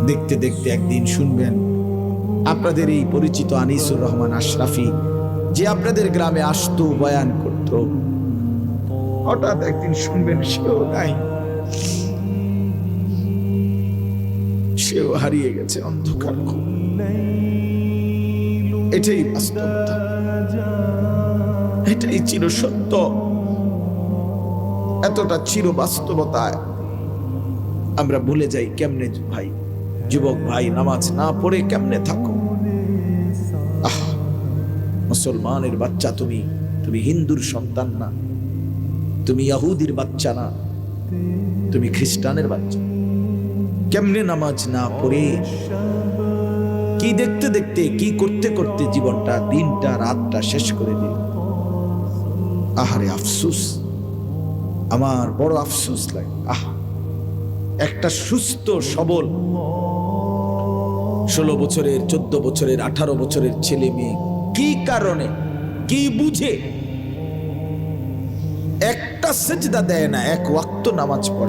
দেখতে দেখতে একদিন শুনবেন আপনাদের এই পরিচিত আনিসুর রহমান আশরাফি, যে আপনাদের গ্রামে আসতো, বয়ান করত, হঠাৎ একদিন শুনবেন সেও নাই, সেও হারিয়ে গেছে অন্ধকার খুব। এটাই বাস্তবতা, এটাই চিরসত্য। এতটা চির বাস্তবতায় আমরা ভুলে যাই কেমনে। ভাই, যুবক ভাই, নামাজ না পড়ে কেমনে থাকো? মুসলমানের বাচ্চা তুমি, তুমি হিন্দুর সন্তান না, তুমি ইহুদির বাচ্চা না, তুমি খ্রিস্টানের বাচ্চা। কেমনে নামাজ না পড়ে, কি দেখতে দেখতে, কি করতে করতে জীবনটা, দিনটা, রাতটা শেষ করে দিল। আহারে আফসোস, আমার বড় আফসোস লাগে। একটা সুস্থ সবল 16 বছরের, 14 বছরের, 18 বছরের ছেলে মেয়ে কি কারণে, কি বুঝে একটা সেজদা দেয় না, এক ওয়াক্ত নামাজ পড়ে।